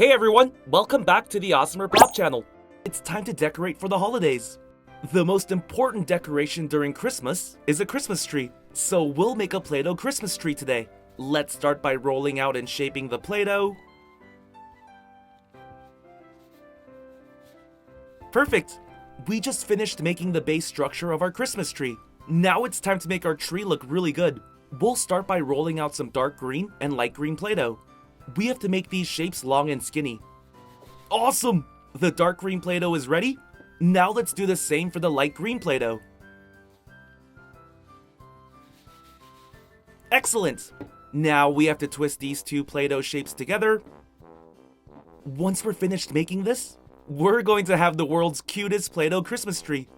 Hey everyone, welcome back to the AWESMR Pop channel. It's time to decorate for the holidays. The most important decoration during Christmas is a Christmas tree, so we'll make a Play-Doh Christmas tree today. Let's start by rolling out and shaping the Play-Doh. Perfect! We just finished making the base structure of our Christmas tree. Now it's time to make our tree look really good. We'll start by rolling out some dark green and light green Play-Doh. We have to make these shapes long and skinny. Awesome! The dark green Play-Doh is ready. Now let's do the same for the light green Play-Doh. Excellent! Now we have to twist these two Play-Doh shapes together. Once we're finished making this, we're going to have the world's cutest Play-Doh Christmas tree.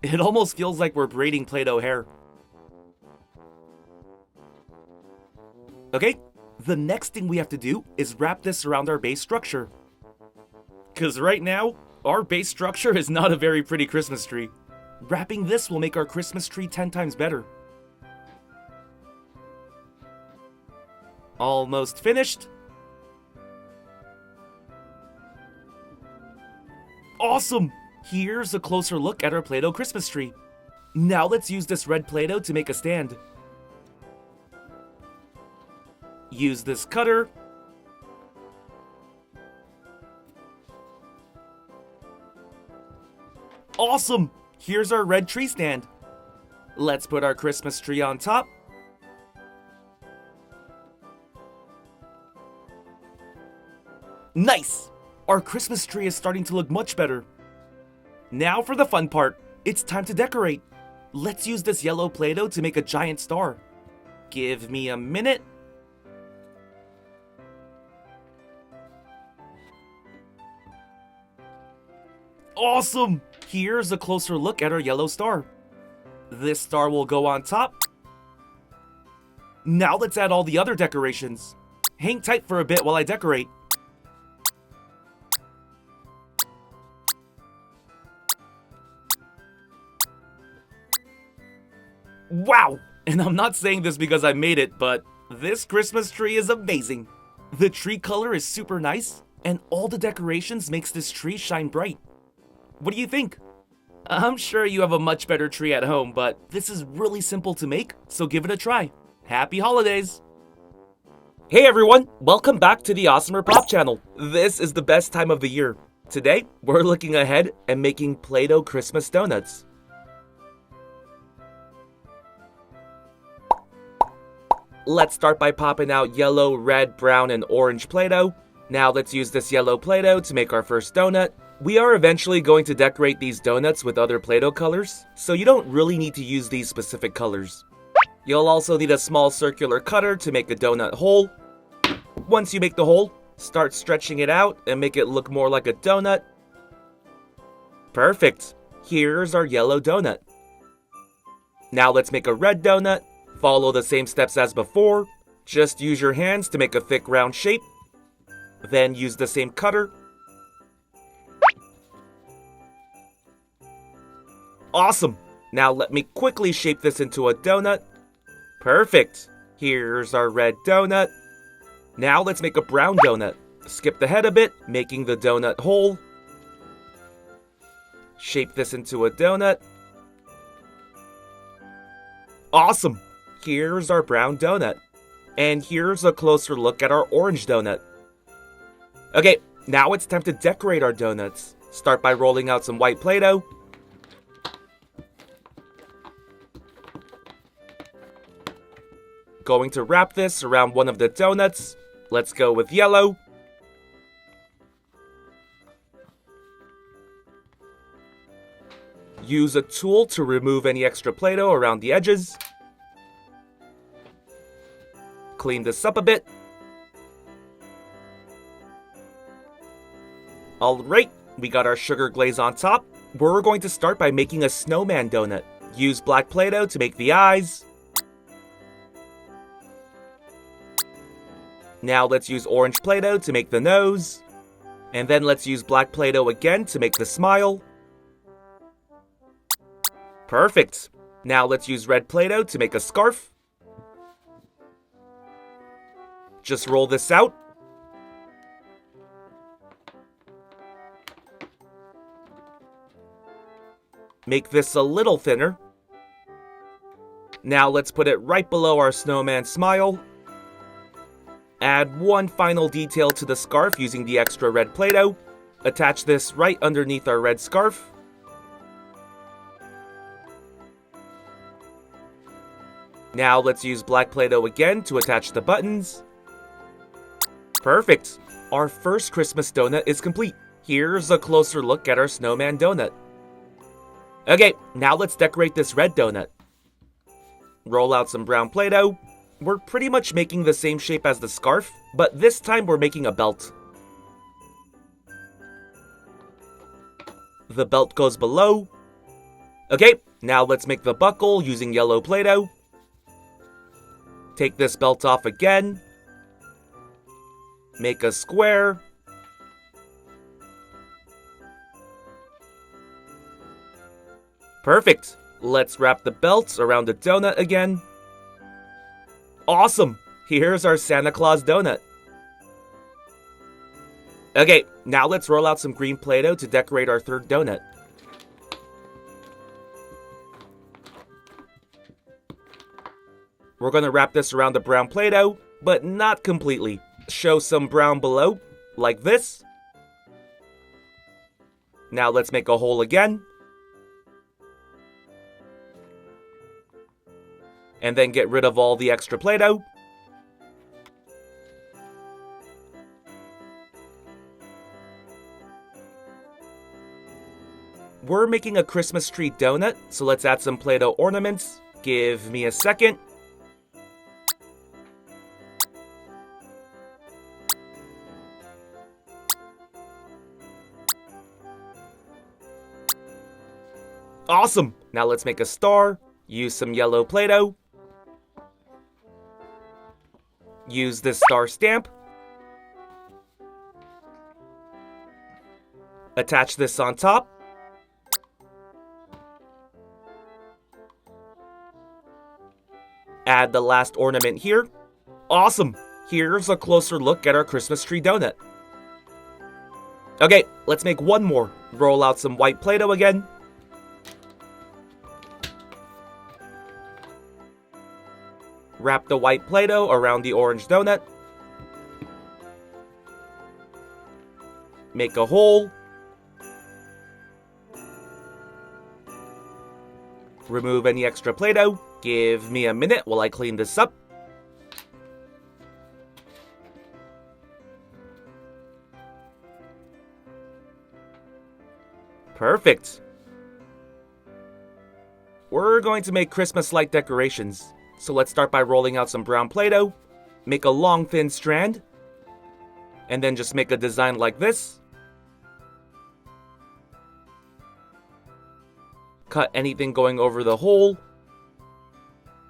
It almost feels like we're braiding Play-Doh hair. Okay, the next thing we have to do is wrap this around our base structure. Cause right now, our base structure is not a very pretty Christmas tree. Wrapping this will make our Christmas tree 10 times better. Almost finished. Awesome! Here's a closer look at our Play-Doh Christmas tree. Now let's use this red Play-Doh to make a stand. Use this cutter. Awesome! Here's our red tree stand. Let's put our Christmas tree on top. Nice! Our Christmas tree is starting to look much better. Now for the fun part. It's time to decorate. Let's use this yellow Play-Doh to make a giant star. Give me a minute. Awesome! Here's a closer look at our yellow star. This star will go on top. Now let's add all the other decorations. Hang tight for a bit while I decorate. Wow! And I'm not saying this because I made it, but this Christmas tree is amazing. The tree color is super nice, and all the decorations makes this tree shine bright. What do you think? I'm sure you have a much better tree at home, but this is really simple to make, so give it a try. Happy holidays! Hey everyone, welcome back to the AWESMR Pop channel. This is the best time of the year. Today, we're looking ahead and making Play-Doh Christmas donuts. Let's start by popping out yellow, red, brown, and orange Play-Doh. Now let's use this yellow Play-Doh to make our first donut. We are eventually going to decorate these donuts with other Play-Doh colors, so you don't really need to use these specific colors. You'll also need a small circular cutter to make a donut hole. Once you make the hole, start stretching it out and make it look more like a donut. Perfect! Here's our yellow donut. Now let's make a red donut. Follow the same steps as before. Just use your hands to make a thick round shape. Then use the same cutter. Awesome! Now let me quickly shape this into a donut. Perfect! Here's our red donut. Now let's make a brown donut. Skip the head a bit, making the donut hole. Shape this into a donut. Awesome! Here's our brown donut. And here's a closer look at our orange donut. Okay, now it's time to decorate our donuts. Start by rolling out some white Play-Doh. Going to wrap this around one of the donuts. Let's go with yellow. Use a tool to remove any extra Play-Doh around the edges. Clean this up a bit. Alright, we got our sugar glaze on top. We're going to start by making a snowman donut. Use black Play-Doh to make the eyes. Now let's use orange Play-Doh to make the nose. And then let's use black Play-Doh again to make the smile. Perfect! Now let's use red Play-Doh to make a scarf. Just roll this out. Make this a little thinner. Now let's put it right below our snowman's smile. Add one final detail to the scarf using the extra red Play-Doh. Attach this right underneath our red scarf. Now let's use black Play-Doh again to attach the buttons. Perfect! Our first Christmas donut is complete. Here's a closer look at our snowman donut. Okay, now let's decorate this red donut. Roll out some brown Play-Doh. We're pretty much making the same shape as the scarf, but this time we're making a belt. The belt goes below. Okay, now let's make the buckle using yellow Play-Doh. Take this belt off again. Make a square. Perfect. Let's wrap the belt around the donut again. Awesome! Here's our Santa Claus donut. Okay, now let's roll out some green Play-Doh to decorate our third donut. We're gonna wrap this around the brown Play-Doh, but not completely. Show some brown below, like this. Now let's make a hole again. And then get rid of all the extra Play-Doh. We're making a Christmas tree donut, so let's add some Play-Doh ornaments. Give me a second. Awesome! Now let's make a star. Use some yellow Play-Doh. Use this star stamp. Attach this on top. Add the last ornament here. Awesome! Here's a closer look at our Christmas tree donut. Okay, let's make one more. Roll out some white Play-Doh again. Wrap the white Play-Doh around the orange donut. Make a hole. Remove any extra Play-Doh. Give me a minute while I clean this up. Perfect. We're going to make Christmas light decorations. So let's start by rolling out some brown Play-Doh. Make a long thin strand. And then just make a design like this. Cut anything going over the hole.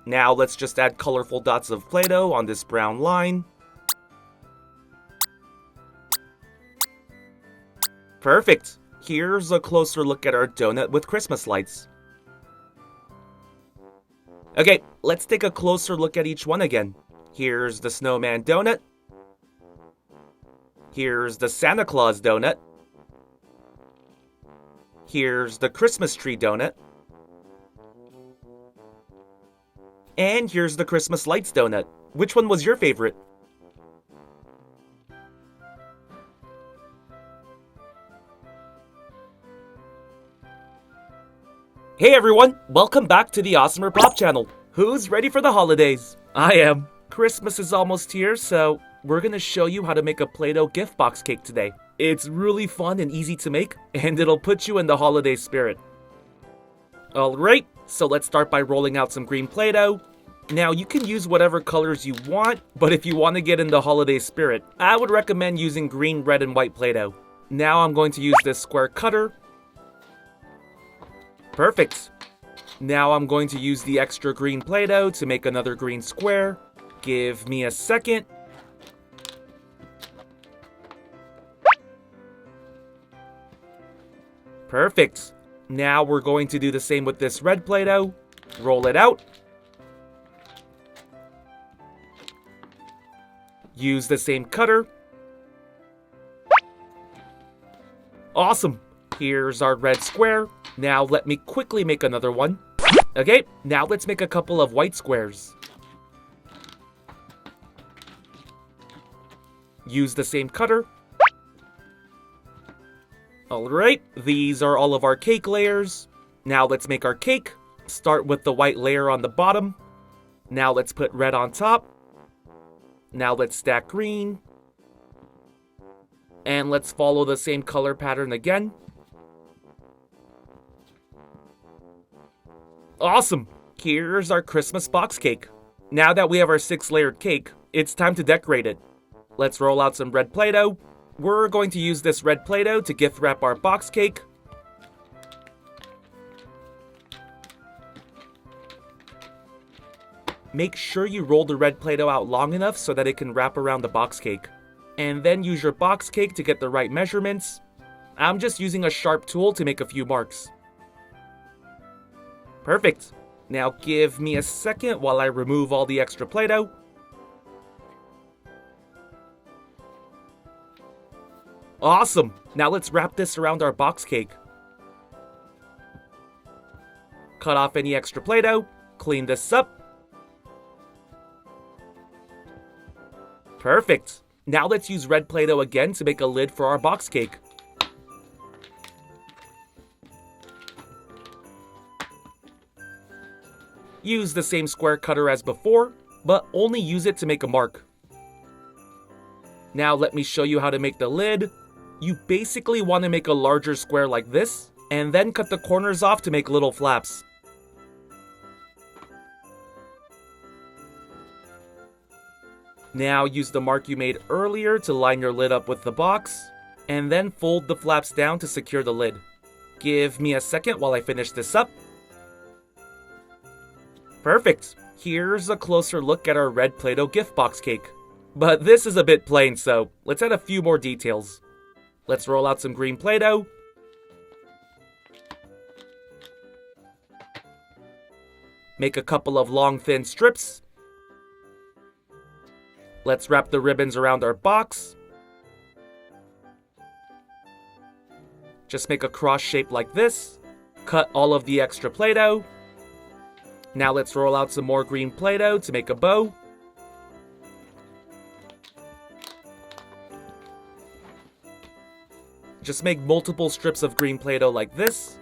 Now let's just add colorful dots of Play-Doh on this brown line. Perfect! Here's a closer look at our donut with Christmas lights. Okay, let's take a closer look at each one again. Here's the snowman donut. Here's the Santa Claus donut. Here's the Christmas tree donut. And here's the Christmas lights donut. Which one was your favorite? Hey everyone, welcome back to the AWESMR Pop channel. Who's ready for the holidays? I am. Christmas is almost here, so we're gonna show you how to make a Play-Doh gift box cake today. It's really fun and easy to make, and it'll put you in the holiday spirit. Alright, so let's start by rolling out some green Play-Doh. Now you can use whatever colors you want, but if you want to get in the holiday spirit, I would recommend using green, red, and white Play-Doh. Now I'm going to use this square cutter. Perfect. Now I'm going to use the extra green Play-Doh to make another green square. Give me a second. Perfect. Now we're going to do the same with this red Play-Doh. Roll it out. Use the same cutter. Awesome. Here's our red square. Now let me quickly make another one. Okay, now let's make a couple of white squares. Use the same cutter. Alright, these are all of our cake layers. Now let's make our cake. Start with the white layer on the bottom. Now let's put red on top. Now let's stack green. And let's follow the same color pattern again. Awesome! Here's our Christmas box cake. Now that we have our 6-layered cake, it's time to decorate it. Let's roll out some red Play-Doh. We're going to use this red Play-Doh to gift wrap our box cake. Make sure you roll the red Play-Doh out long enough so that it can wrap around the box cake. And then use your box cake to get the right measurements. I'm just using a sharp tool to make a few marks. Perfect. Now give me a second while I remove all the extra Play-Doh. Awesome! Now let's wrap this around our box cake. Cut off any extra Play-Doh. Clean this up. Perfect! Now let's use red Play-Doh again to make a lid for our box cake. Use the same square cutter as before, but only use it to make a mark. Now let me show you how to make the lid. You basically want to make a larger square like this, and then cut the corners off to make little flaps. Now use the mark you made earlier to line your lid up with the box, and then fold the flaps down to secure the lid. Give me a second while I finish this up. Perfect! Here's a closer look at our red Play-Doh gift box cake. But this is a bit plain, so let's add a few more details. Let's roll out some green Play-Doh. Make a couple of long thin strips. Let's wrap the ribbons around our box. Just make a cross shape like this. Cut all of the extra Play-Doh. Now let's roll out some more green Play-Doh to make a bow. Just make multiple strips of green Play-Doh like this.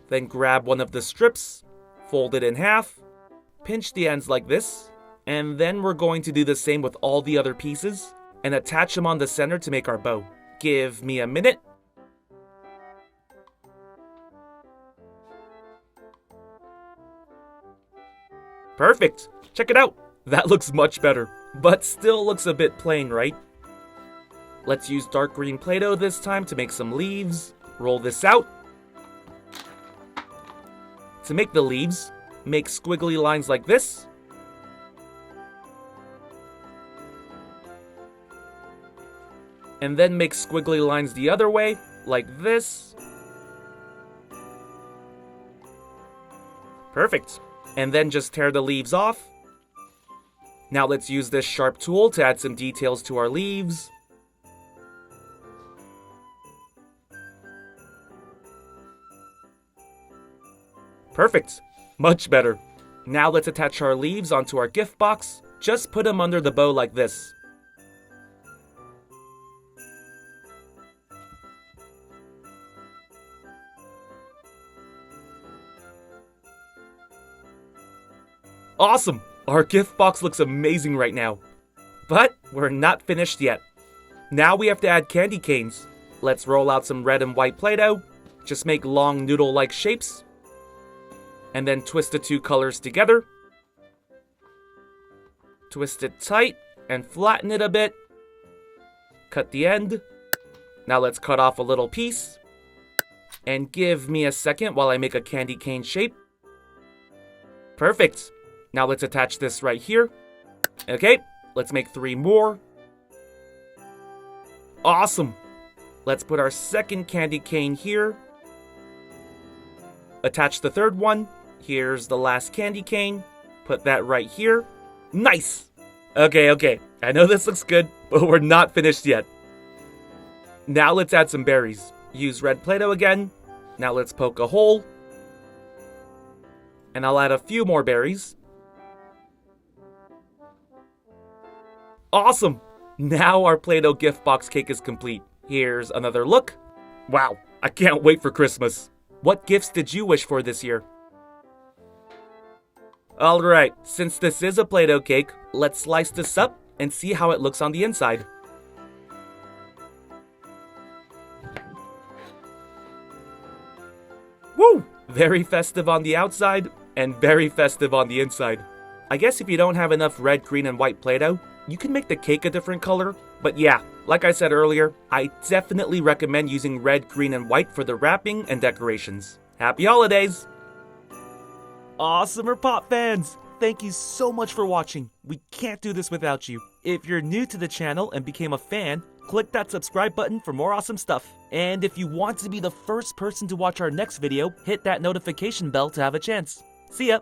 Then grab one of the strips, fold it in half, pinch the ends like this, and then we're going to do the same with all the other pieces, and attach them on the center to make our bow. Give me a minute. Perfect! Check it out! That looks much better, but still looks a bit plain, right? Let's use dark green Play-Doh this time to make some leaves. Roll this out. To make the leaves, make squiggly lines like this. And then make squiggly lines the other way, like this. Perfect. And then just tear the leaves off. Now let's use this sharp tool to add some details to our leaves. Perfect. Much better. Now let's attach our leaves onto our gift box. Just put them under the bow like this. Awesome! Our gift box looks amazing right now. But we're not finished yet. Now we have to add candy canes. Let's roll out some red and white Play-Doh. Just make long noodle-like shapes. And then twist the two colors together. Twist it tight and flatten it a bit. Cut the end. Now let's cut off a little piece. And give me a second while I make a candy cane shape. Perfect! Now let's attach this right here. Okay, let's make 3 more. Awesome! Let's put our second candy cane here. Attach the third one. Here's the last candy cane. Put that right here. Nice! Okay. I know this looks good, but we're not finished yet. Now let's add some berries. Use red Play-Doh again. Now let's poke a hole. And I'll add a few more berries. Awesome! Now our Play-Doh gift box cake is complete. Here's another look. Wow, I can't wait for Christmas. What gifts did you wish for this year? Alright, since this is a Play-Doh cake, let's slice this up and see how it looks on the inside. Woo! Very festive on the outside and very festive on the inside. I guess if you don't have enough red, green, and white Play-Doh, you can make the cake a different color. But yeah, like I said earlier, I definitely recommend using red, green, and white for the wrapping and decorations. Happy holidays! AWESMR Pop fans! Thank you so much for watching. We can't do this without you. If you're new to the channel and became a fan, click that subscribe button for more awesome stuff. And if you want to be the first person to watch our next video, hit that notification bell to have a chance. See ya!